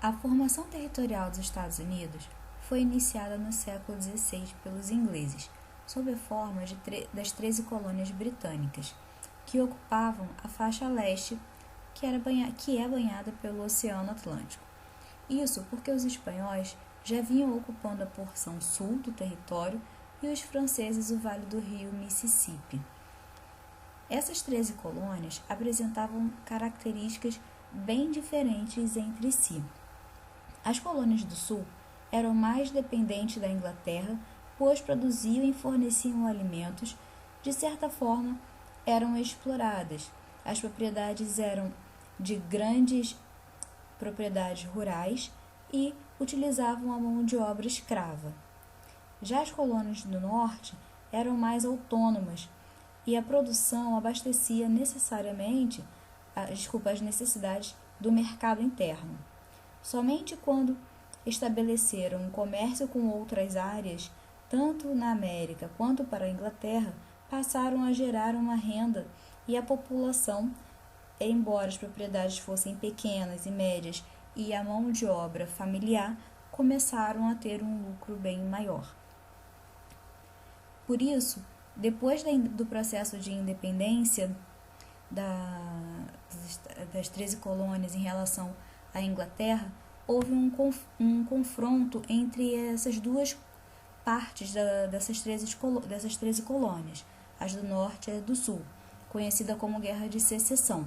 A formação territorial dos Estados Unidos foi iniciada no século XVI pelos ingleses, sob a forma das 13 colônias britânicas, que ocupavam a faixa leste, que é banhada pelo Oceano Atlântico. Isso porque os espanhóis já vinham ocupando a porção sul do território e os franceses o vale do rio Mississippi. Essas 13 colônias apresentavam características bem diferentes entre si. As colônias do sul eram mais dependentes da Inglaterra, pois produziam e forneciam alimentos, de certa forma, eram exploradas. As propriedades eram de grandes propriedades rurais e utilizavam a mão de obra escrava. Já as colônias do norte eram mais autônomas e a produção abastecia necessariamente as necessidades do mercado interno. Somente quando estabeleceram um comércio com outras áreas, tanto na América quanto para a Inglaterra, passaram a gerar uma renda e a população, embora as propriedades fossem pequenas e médias e a mão de obra familiar, começaram a ter um lucro bem maior. Por isso, depois do processo de independência das 13 colônias em relação à Inglaterra, houve um confronto entre essas duas partes dessas 13 colônias, as do norte e as do sul, conhecida como Guerra de Secessão.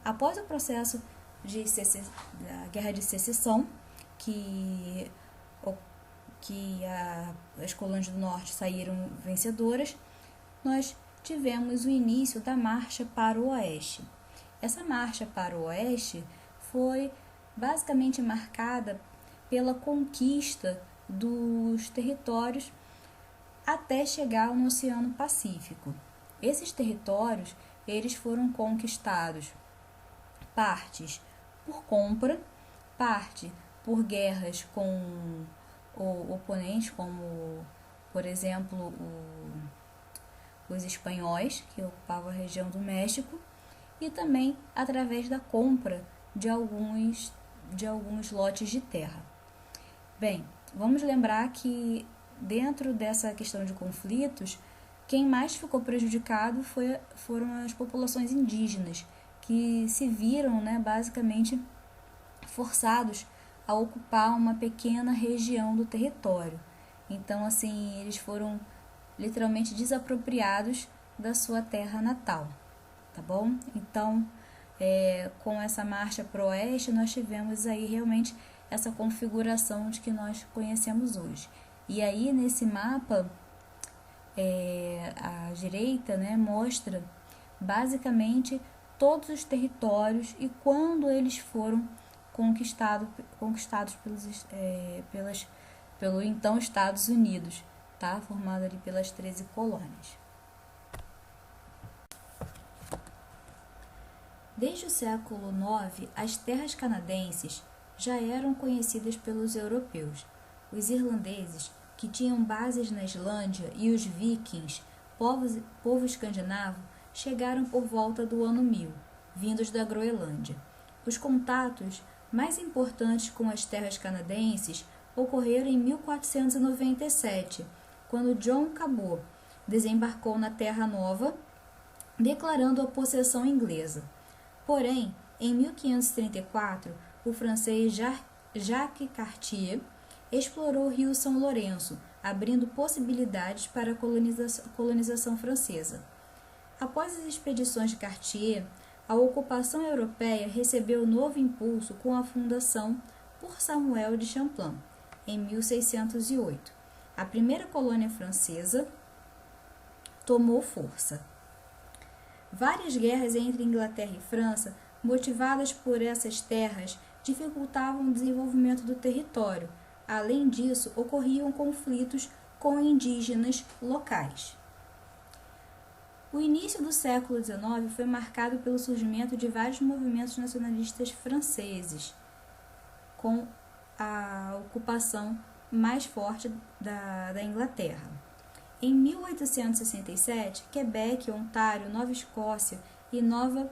Após o processo da Guerra de Secessão, as colônias do norte saíram vencedoras, nós tivemos o início da marcha para o oeste. Essa marcha para o oeste foi basicamente marcada pela conquista dos territórios até chegar no Oceano Pacífico. Esses territórios eles foram conquistados partes por compra, parte por guerras com oponentes, como, por exemplo, os espanhóis, que ocupavam a região do México, e também através da compra de alguns lotes de terra. Bem, vamos lembrar que dentro dessa questão de conflitos, quem mais ficou prejudicado foram as populações indígenas, que se viram, basicamente forçados a ocupar uma pequena região do território. Então, assim, eles foram literalmente desapropriados da sua terra natal, tá bom? Então, com essa marcha pro oeste, nós tivemos aí realmente essa configuração de que nós conhecemos hoje. E aí, nesse mapa, à direita, mostra basicamente todos os territórios e quando eles foram conquistados pelo então Estados Unidos, tá? Formado ali pelas 13 colônias. Desde o século IX, as terras canadenses já eram conhecidas pelos europeus. Os irlandeses, que tinham bases na Islândia, e os vikings, povo escandinavo, chegaram por volta do ano 1000, vindos da Groenlândia. Os contatos mais importantes com as terras canadenses ocorreram em 1497, quando John Cabot desembarcou na Terra Nova, declarando a possessão inglesa. Porém, em 1534, o francês Jacques Cartier explorou o rio São Lourenço, abrindo possibilidades para a colonização francesa. Após as expedições de Cartier, a ocupação europeia recebeu novo impulso com a fundação por Samuel de Champlain, em 1608. A primeira colônia francesa tomou força. Várias guerras entre Inglaterra e França, motivadas por essas terras, dificultavam o desenvolvimento do território. Além disso, ocorriam conflitos com indígenas locais. O início do século XIX foi marcado pelo surgimento de vários movimentos nacionalistas franceses, com a ocupação mais forte da Inglaterra. Em 1867, Quebec, Ontário, Nova Escócia e Nova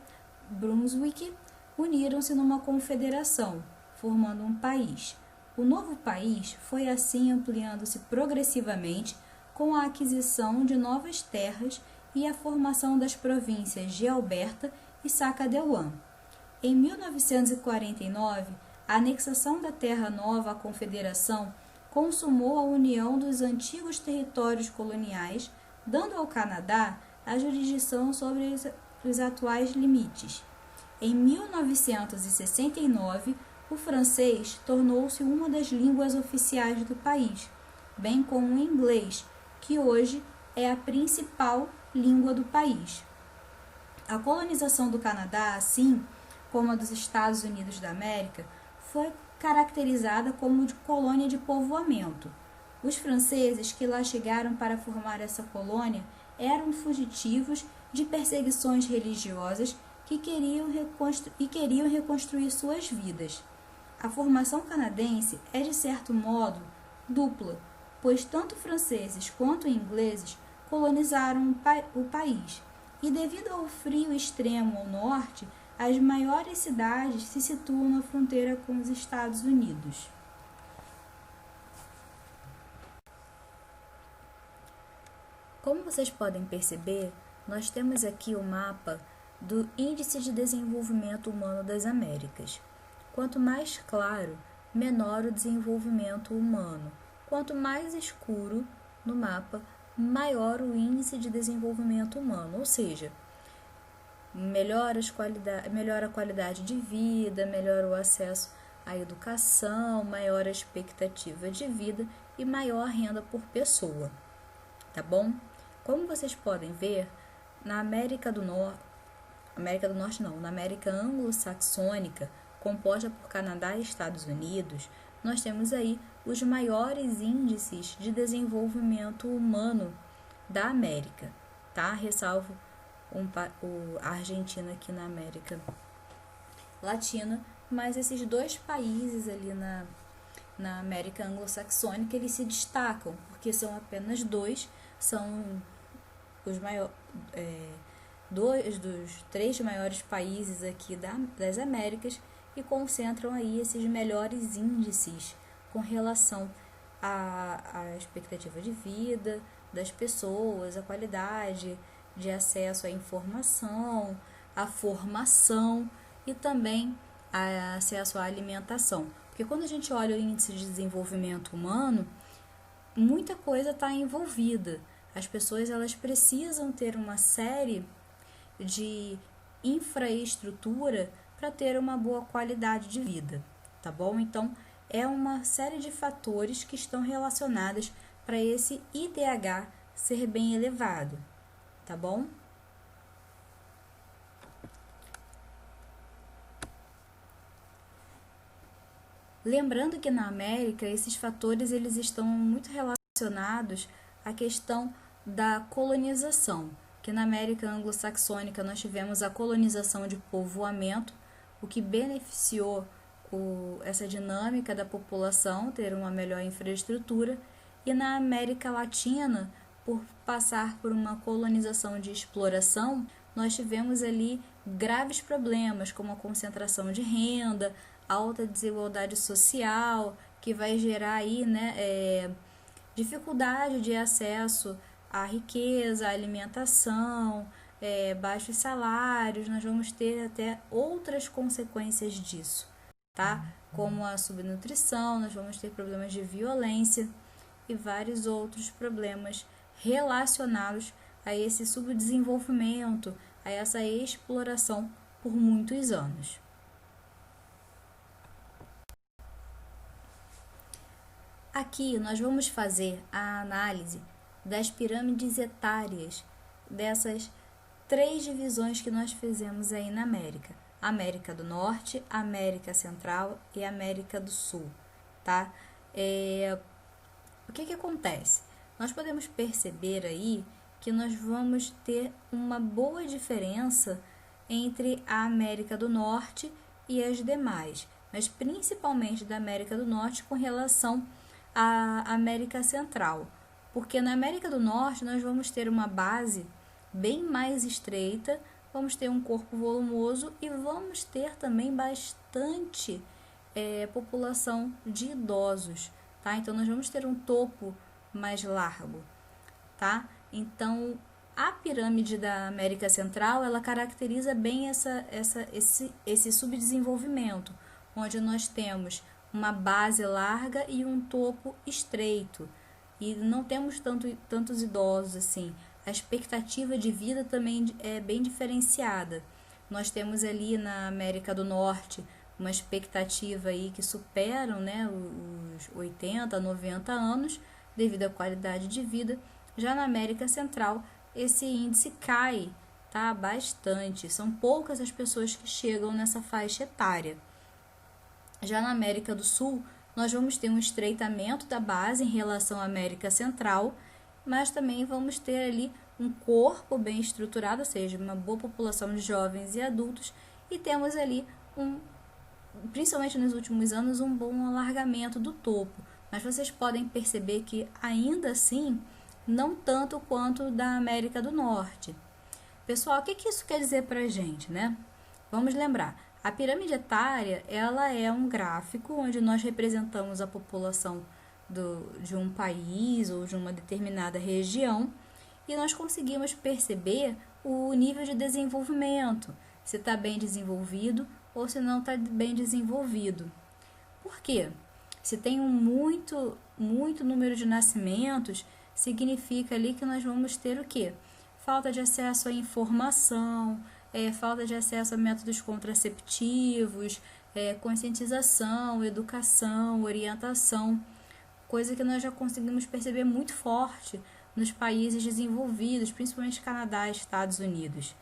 Brunswick uniram-se numa confederação, formando um país. O novo país foi assim ampliando-se progressivamente com a aquisição de novas terras e a formação das províncias de Alberta e Saskatchewan. Em 1949, a anexação da Terra Nova à Confederação consumou a união dos antigos territórios coloniais, dando ao Canadá a jurisdição sobre os atuais limites. Em 1969, o francês tornou-se uma das línguas oficiais do país, bem como o inglês, que hoje é a principal língua do país. A colonização do Canadá, assim como a dos Estados Unidos da América, foi caracterizada como de colônia de povoamento. Os franceses que lá chegaram para formar essa colônia eram fugitivos de perseguições religiosas que queriam reconstruir suas vidas. A formação canadense é, de certo modo, dupla, pois tanto franceses quanto ingleses colonizaram o país, e devido ao frio extremo ao norte, as maiores cidades se situam na fronteira com os Estados Unidos. Como vocês podem perceber, nós temos aqui o mapa do Índice de Desenvolvimento Humano das Américas. Quanto mais claro, menor o desenvolvimento humano. Quanto mais escuro no mapa, maior o Índice de Desenvolvimento Humano, ou seja, melhora a qualidade de vida, melhora o acesso à educação, maior a expectativa de vida e maior renda por pessoa, tá bom? Como vocês podem ver, na América anglo-saxônica, composta por Canadá e Estados Unidos, nós temos aí os maiores índices de desenvolvimento humano da América, tá? Ressalvo a Argentina aqui na América Latina, mas esses dois países ali na América anglo-saxônica, eles se destacam, porque são apenas dois, são os dois dos três maiores países aqui das Américas e concentram aí esses melhores índices com relação à expectativa de vida das pessoas, a qualidade de acesso à informação, à formação e também acesso à alimentação. Porque quando a gente olha o índice de desenvolvimento humano, muita coisa está envolvida. As pessoas elas precisam ter uma série de infraestrutura para ter uma boa qualidade de vida, tá bom? Então, é uma série de fatores que estão relacionados para esse IDH ser bem elevado, tá bom? Lembrando que na América, esses fatores eles estão muito relacionados à questão da colonização, que na América anglo-saxônica nós tivemos a colonização de povoamento, o que beneficiou essa dinâmica da população ter uma melhor infraestrutura, e na América Latina, por passar por uma colonização de exploração, nós tivemos ali graves problemas, como a concentração de renda, alta desigualdade social, que vai gerar aí, dificuldade de acesso à riqueza, à alimentação, baixos salários. Nós vamos ter até outras consequências disso, tá? Como a subnutrição, nós vamos ter problemas de violência e vários outros problemas relacionados a esse subdesenvolvimento, a essa exploração por muitos anos. Aqui nós vamos fazer a análise das pirâmides etárias dessas três divisões que nós fizemos aí na América. América do Norte, América Central e América do Sul, tá? O que acontece? Nós podemos perceber aí que nós vamos ter uma boa diferença entre a América do Norte e as demais, mas principalmente da América do Norte com relação à América Central, porque na América do Norte nós vamos ter uma base bem mais estreita, vamos ter um corpo volumoso e vamos ter também bastante população de idosos, tá? Então, nós vamos ter um topo mais largo, tá? Então, a pirâmide da América Central, ela caracteriza bem esse subdesenvolvimento, onde nós temos uma base larga e um topo estreito, e não temos tantos idosos assim. A expectativa de vida também é bem diferenciada. Nós temos ali na América do Norte uma expectativa aí que superam, né, os 80, 90 anos devido à qualidade de vida. Já na América Central, esse índice cai, tá, bastante. São poucas as pessoas que chegam nessa faixa etária. Já na América do Sul, nós vamos ter um estreitamento da base em relação à América Central, mas também vamos ter ali um corpo bem estruturado, ou seja, uma boa população de jovens e adultos, e temos ali, principalmente nos últimos anos, um bom alargamento do topo. Mas vocês podem perceber que ainda assim, não tanto quanto da América do Norte. Pessoal, o que isso quer dizer para a gente, né? Vamos lembrar, a pirâmide etária, ela é um gráfico onde nós representamos a população de um país ou de uma determinada região, e nós conseguimos perceber o nível de desenvolvimento, se está bem desenvolvido ou se não está bem desenvolvido. Por quê? Se tem muito número de nascimentos, significa ali que nós vamos ter o quê? Falta de acesso à informação, falta de acesso a métodos contraceptivos, conscientização, educação, orientação, coisa que nós já conseguimos perceber muito forte nos países desenvolvidos, principalmente Canadá e Estados Unidos.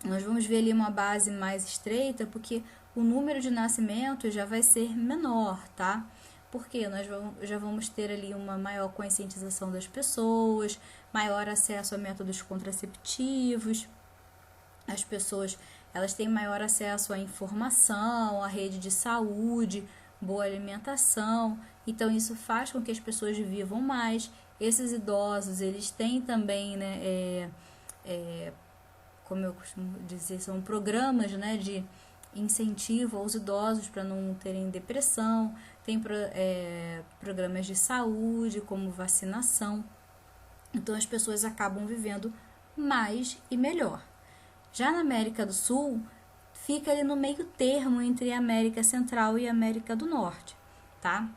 Nós vamos ver ali uma base mais estreita, porque o número de nascimentos já vai ser menor, tá? Porque nós já vamos ter ali uma maior conscientização das pessoas, maior acesso a métodos contraceptivos. As pessoas, elas têm maior acesso à informação, à rede de saúde, boa alimentação. Então, isso faz com que as pessoas vivam mais. Esses idosos, eles têm também, né, como eu costumo dizer, são programas, né, de incentivo aos idosos para não terem depressão. Tem programas de saúde, como vacinação. Então, as pessoas acabam vivendo mais e melhor. Já na América do Sul, fica ali no meio termo entre a América Central e a América do Norte, tá?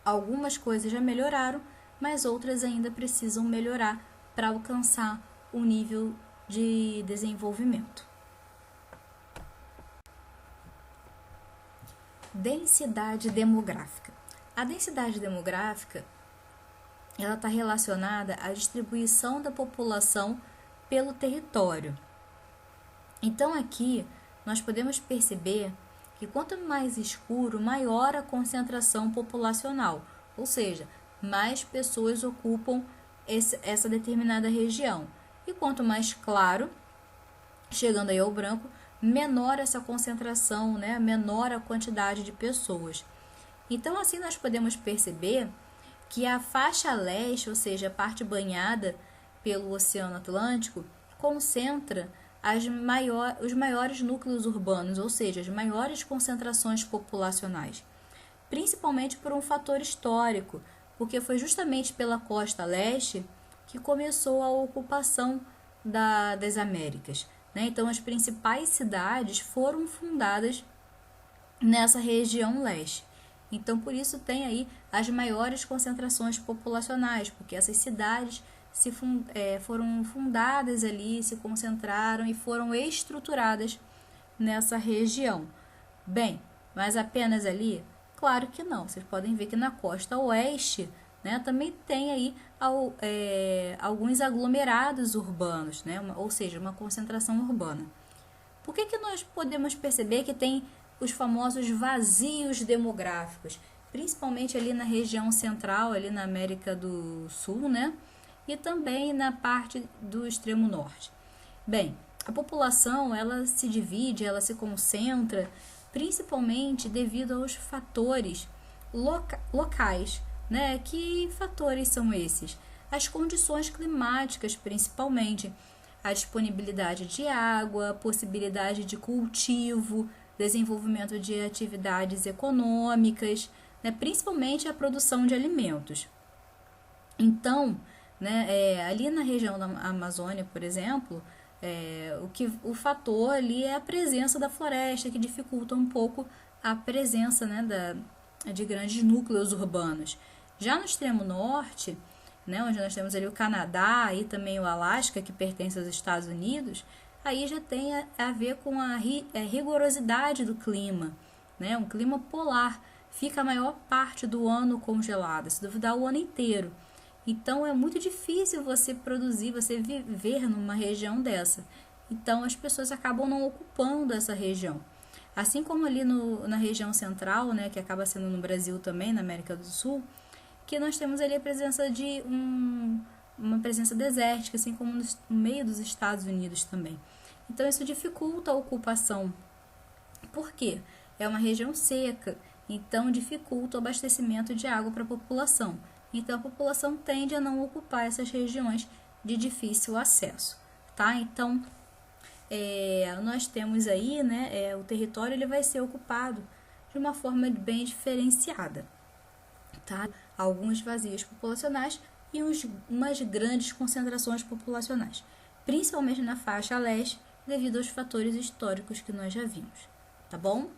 Algumas coisas já melhoraram, mas outras ainda precisam melhorar para alcançar o nível de desenvolvimento. Densidade demográfica. A densidade demográfica, ela está relacionada à distribuição da população pelo território. Então, aqui, nós podemos perceber que quanto mais escuro, maior a concentração populacional, ou seja, mais pessoas ocupam essa determinada região. E quanto mais claro, chegando aí ao branco, menor essa concentração, né? Menor a quantidade de pessoas. Então, assim, nós podemos perceber que a faixa leste, ou seja, a parte banhada pelo Oceano Atlântico, concentra os maiores núcleos urbanos, ou seja, as maiores concentrações populacionais, principalmente por um fator histórico, porque foi justamente pela costa leste que começou a ocupação das Américas, né? Então, as principais cidades foram fundadas nessa região leste. Então, por isso tem aí as maiores concentrações populacionais, porque essas cidades foram fundadas ali, se concentraram e foram estruturadas nessa região. Bem, mas apenas ali? Claro que não. Vocês podem ver que na costa oeste, né, também tem aí alguns aglomerados urbanos, né, ou seja, uma concentração urbana. Por que nós podemos perceber que tem os famosos vazios demográficos, principalmente ali na região central, ali na América do Sul, né? E também na parte do extremo norte. Bem, a população, ela se divide, ela se concentra, principalmente devido aos fatores locais, né? Que fatores são esses? As condições climáticas, principalmente, a disponibilidade de água, a possibilidade de cultivo, desenvolvimento de atividades econômicas, né, principalmente a produção de alimentos. Então, né, ali na região da Amazônia, por exemplo, o fator ali é a presença da floresta, que dificulta um pouco a presença, né, de grandes núcleos urbanos. Já no extremo norte, né, onde nós temos ali o Canadá e também o Alasca, que pertence aos Estados Unidos, aí já tem a ver com a rigorosidade do clima, né, um clima polar, fica a maior parte do ano congelada, se duvidar o ano inteiro. Então é muito difícil você produzir, você viver numa região dessa. Então as pessoas acabam não ocupando essa região. Assim como ali na região central, né, que acaba sendo no Brasil também, na América do Sul, que nós temos ali a presença de uma presença desértica, assim como no meio dos Estados Unidos também. Então isso dificulta a ocupação. Por quê? É uma região seca, então dificulta o abastecimento de água para a população. Então a população tende a não ocupar essas regiões de difícil acesso, tá? Então nós temos aí, né, o território ele vai ser ocupado de uma forma bem diferenciada, tá? Alguns vazios populacionais e umas grandes concentrações populacionais, principalmente na faixa leste, devido aos fatores históricos que nós já vimos, tá bom?